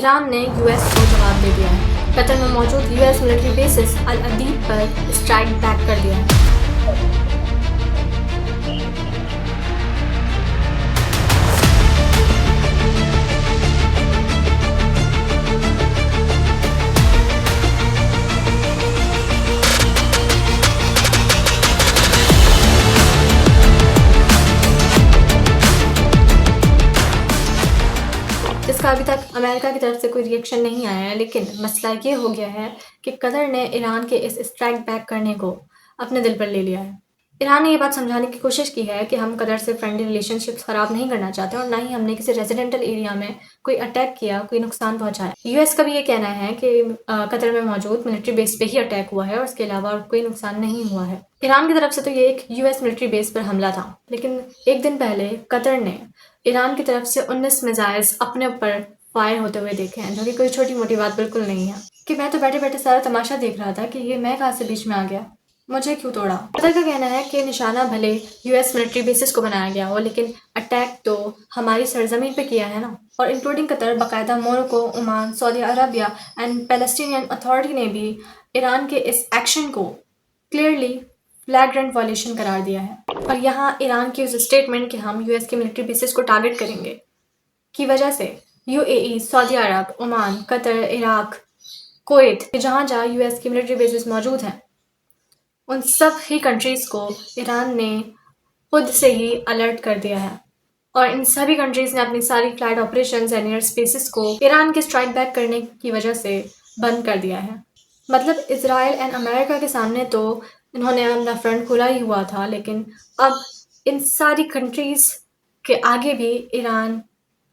Iran ने US को जवाब दे दिया है। कतर में मौजूद यूएस मिलिट्री बेसिस अल अदीब पर स्ट्राइक बैक कर दिया है। जिसका अभी तक अमेरिका की तरफ से कोई रिएक्शन नहीं आया है, लेकिन मसला ये हो गया है कि कतर ने ईरान के इस स्ट्राइक बैक करने को अपने दिल पर ले लिया है। ईरान ने ये बात समझाने की कोशिश की है कि हम कतर से फ्रेंडली रिलेशनशिप्स ख़राब नहीं करना चाहते और ना ही हमने किसी रेजिडेंटल एरिया में कोई अटैक किया, कोई नुकसान पहुंचाया। यूएस का भी ये कहना है कि कतर में मौजूद मिलिट्री बेस पे ही अटैक हुआ है और उसके अलावा और कोई नुकसान नहीं हुआ है। ईरान की तरफ से तो ये एक यूएस मिलिट्री बेस पर हमला था, लेकिन एक दिन पहले कतर ने ईरान की तरफ से 19 मिसाइल्स अपने ऊपर फायर होते हुए देखे हैं, जो कि कोई छोटी मोटी बात बिल्कुल नहीं है। कि मैं तो बैठे बैठे सारा तमाशा देख रहा था कि ये मैं कहाँ से बीच में आ गया, मुझे क्यों तोड़ा। कतर का कहना है कि निशाना भले यूएस मिलिट्री बेसिस को बनाया गया हो, लेकिन अटैक तो हमारी सरजमीन पे किया है ना। और इंक्लूडिंग कतर, बाकायदा Morocco, Oman, Saudi Arabia and Palestinian authority ने भी ईरान के इस एक्शन को क्लियरली फ्लैग्रेंट वायलेशन करार दिया है। और यहाँ ईरान की उस स्टेटमेंट कि हम यूएस के मिलिट्री बेसिस को टारगेट करेंगे की वजह से यूएई, सऊदी अरब, ओमान, कतर, इराक, कुवैत, जहाँ जहाँ यूएस की मिलिट्री बेसिस मौजूद हैं, उन सब ही कंट्रीज़ को ईरान ने खुद से ही अलर्ट कर दिया है। और इन सभी कंट्रीज़ ने अपनी सारी flight operations and air spaces को ईरान के स्ट्राइक बैक करने की वजह से बंद कर दिया है। मतलब इजराइल एंड अमेरिका के सामने तो इन्होंने अपना फ्रंट खुला ही हुआ था, लेकिन अब इन सारी कंट्रीज़ के आगे भी ईरान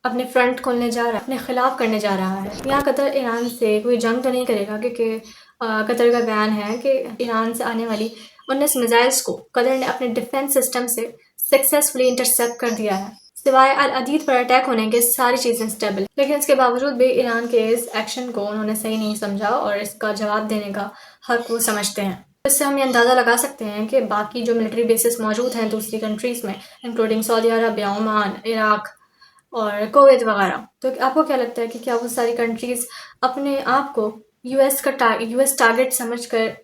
अपने फ्रंट खोलने जा रहा है, अपने खिलाफ करने जा रहा है। यहाँ कतर ईरान से कोई जंग तो नहीं करेगा, क्योंकि कतर का बयान है कि ईरान से आने वाली 19 मिसाइल्स को कतर ने अपने डिफेंस सिस्टम से सक्सेसफुली इंटरसेप्ट कर दिया है। सिवाय अल अदीद पर अटैक होने के सारी चीज़ें स्टेबल, लेकिन इसके बावजूद भी ईरान के इस एक्शन को उन्होंने सही नहीं समझा और इसका जवाब देने का हक वो समझते हैं। इससे हम ये अंदाज़ा लगा सकते हैं कि बाकी जो मिलिट्री बेसिस मौजूद हैं दूसरी कंट्रीज़ में, including Saudi Arabia, Oman, Iraq और कुवैत वगैरह, तो आपको क्या लगता है कि क्या वो सारी कंट्रीज़ अपने आप को यूएस टारगेट समझकर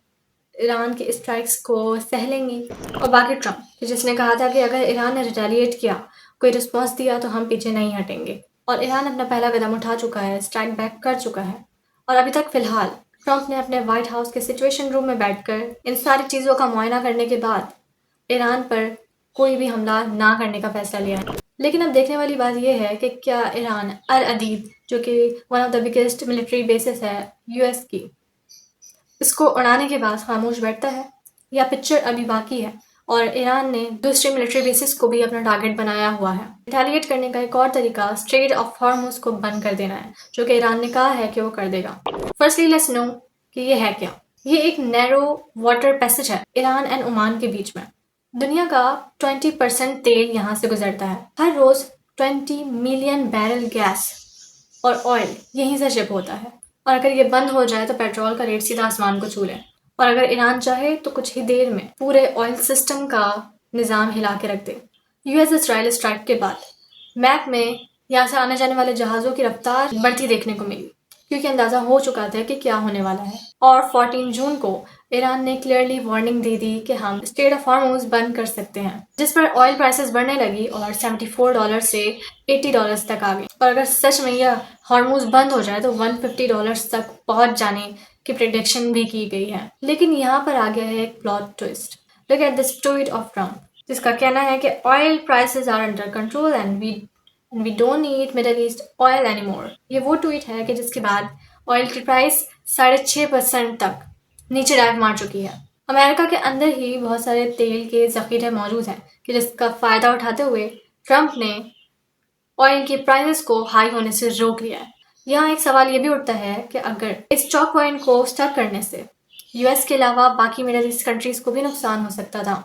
ईरान के स्ट्राइक्स को सह लेंगी? और बाकी ट्रम्प, जिसने कहा था कि अगर ईरान ने रिटेलिएट किया, कोई रिस्पॉन्स दिया, तो हम पीछे नहीं हटेंगे, और ईरान अपना पहला कदम उठा चुका है, स्ट्राइक बैक कर चुका है। और अभी तक फ़िलहाल ट्रम्प ने अपने वाइट हाउस के सिचुएशन रूम में बैठकर इन सारी चीज़ों का मुआयना करने के बाद ईरान पर कोई भी हमला ना करने का फैसला लिया है। लेकिन अब देखने वाली बात यह है कि क्या ईरान अल अदीद, जो कि one of the biggest military bases है यूएस की, इसको उड़ाने के बाद खामोश बैठता है, या पिक्चर अभी बाकी है और ईरान ने दूसरे मिलिट्री बेसिस को भी अपना टारगेट बनाया हुआ है। रिटेलिएट करने का एक और तरीका स्ट्रेट ऑफ हॉर्मुज़ को बंद कर देना है, जो कि ईरान ने कहा है कि वो कर देगा। फर्स्टली लेट्स नो कि ये है क्या। ये एक नैरो वाटर पैसेज है ईरान एंड ओमान के बीच में। दुनिया का 20% तेल यहाँ से गुजरता है। हर रोज़ 20 मिलियन बैरल गैस और ऑयल यहीं से शिप होता है, और अगर ये बंद हो जाए तो पेट्रोल का रेट सीधा आसमान को छू ले। और अगर ईरान चाहे तो कुछ ही देर में पूरे ऑयल सिस्टम का निज़ाम हिला के रख दे। यूएस इजराइल स्ट्राइक के बाद मैप में यहाँ से आने जाने वाले जहाज़ों की रफ्तार बढ़ती देखने को मिली, क्योंकि अंदाज़ा हो चुका था कि क्या होने वाला है। और 14 जून को ईरान ने क्लियरली वार्निंग दे दी कि हम स्ट्रेट ऑफ हॉर्मुज़ बंद कर सकते हैं, जिस पर ऑयल प्राइसेस बढ़ने लगी और $74 से $80 तक आ गई। और अगर सच में यह हॉर्मुज़ बंद हो जाए तो $150 तक पहुंच जाने की प्रेडिक्शन भी की गई है। लेकिन यहाँ पर आ गया है एक plot twist. Look at this tweet of Trump, जिसका कहना है कि oil prices are under control and we don't need Middle East oil anymore. ये वो ट्वीट है कि जिसके बाद ऑयल की प्राइस 6.5% तक नीचे डाइव मार चुकी है। अमेरिका के अंदर ही बहुत सारे तेल के ज़ख़ीरे मौजूद हैं कि जिसका फ़ायदा उठाते हुए ट्रम्प ने ऑयल की प्राइसेस को हाई होने से रोक लिया है। यहाँ एक सवाल ये भी उठता है कि अगर इस चॉक पॉइंट को स्टक करने से यूएस के अलावा बाकी मिडल ईस्ट कंट्रीज़ को भी नुकसान हो सकता था,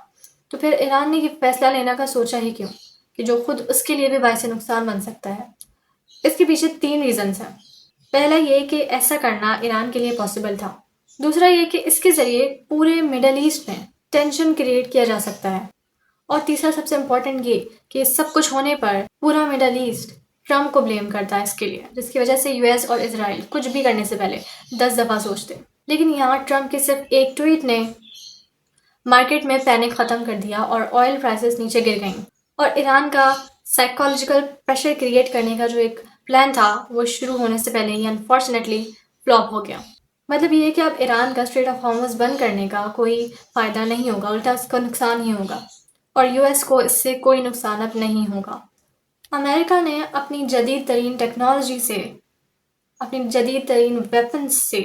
तो फिर ईरान ने ये फैसला लेने का सोचा ही क्यों, कि जो खुद उसके लिए भी बायसे नुकसान बन सकता है। इसके पीछे 3 रीज़न्स हैं। पहला ये कि ऐसा करना ईरान के लिए पॉसिबल था। दूसरा ये कि इसके ज़रिए पूरे मिडल ईस्ट में टेंशन क्रिएट किया जा सकता है। और तीसरा सबसे इम्पोर्टेंट ये कि सब कुछ होने पर पूरा मिडल ईस्ट ट्रम्प को ब्लेम करता है इसके लिए, जिसकी वजह से यूएस और इजराइल कुछ भी करने से पहले 10 दफ़ा सोचते। लेकिन यहाँ ट्रम्प के सिर्फ एक ट्वीट ने मार्केट में पैनिक ख़त्म कर दिया और ऑयल प्राइसेस नीचे गिर गईं। और ईरान का साइकोलॉजिकल प्रेशर क्रिएट करने का जो एक प्लान था वो शुरू होने से पहले ही अनफॉर्चुनेटली फ्लॉप हो गया। मतलब ये है कि अब ईरान का स्ट्रेट ऑफ हॉर्मुज़ बंद करने का कोई फ़ायदा नहीं होगा, उल्टा उसका नुकसान ही होगा और यूएस को इससे कोई नुकसान अब नहीं होगा। अमेरिका ने अपनी जदीद तरीन टेक्नोलॉजी से, अपनी जदीद तरीन वेपन्स से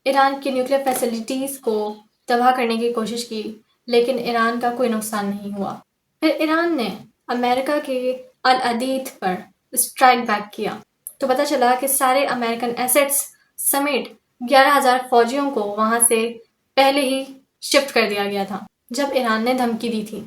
ईरान की न्यूक्लियर फैसिलिटीज़ को तबाह करने की कोशिश की, लेकिन ईरान का कोई नुकसान नहीं हुआ। फिर ईरान ने अमेरिका के अल अदीद पर स्ट्राइक बैक किया, तो पता चला कि सारे अमेरिकन एसेट्स समेत 11,000 फौजियों को वहाँ से पहले ही शिफ्ट कर दिया गया था जब ईरान ने धमकी दी थी,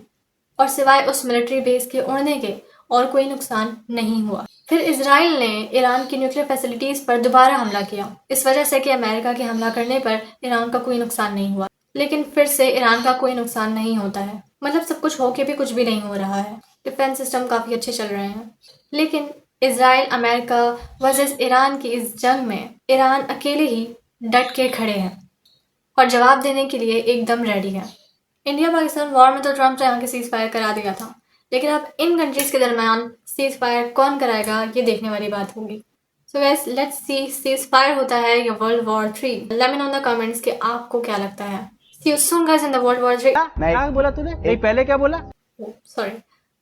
और सिवाय उस मिलिट्री बेस के उड़ने के और कोई नुकसान नहीं हुआ। फिर इजराइल ने ईरान की न्यूक्लियर फैसिलिटीज़ पर दोबारा हमला किया, इस वजह से कि अमेरिका के हमला करने पर ईरान का कोई नुकसान नहीं हुआ। लेकिन फिर से ईरान का कोई नुकसान नहीं होता है, मतलब सब कुछ हो के भी कुछ भी नहीं हो रहा है। डिफेंस सिस्टम काफ़ी अच्छे चल रहे हैं, लेकिन इजराइल अमेरिका वर्सेस ईरान की इस जंग में ईरान अकेले ही डट के खड़े हैं और जवाब देने के लिए एकदम रेडी है। इंडिया पाकिस्तान वॉर में तो ट्रम्प ने यहाँ के सीज फायर करा दिया था, लेकिन अब इन कंट्रीज़ के दरमियान सीज फायर कौन कराएगा ये देखने वाली बात होगी। So guys, let's she cease fire होता है या world war 3। Let me know in the comments कि आपको क्या लगता है। See you soon guys in the World War 3. क्या बोला तूने? नहीं, पहले क्या बोला? Oh, sorry.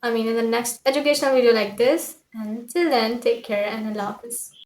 I mean in the next educational video like this. And till then, take care and Allah Hafiz.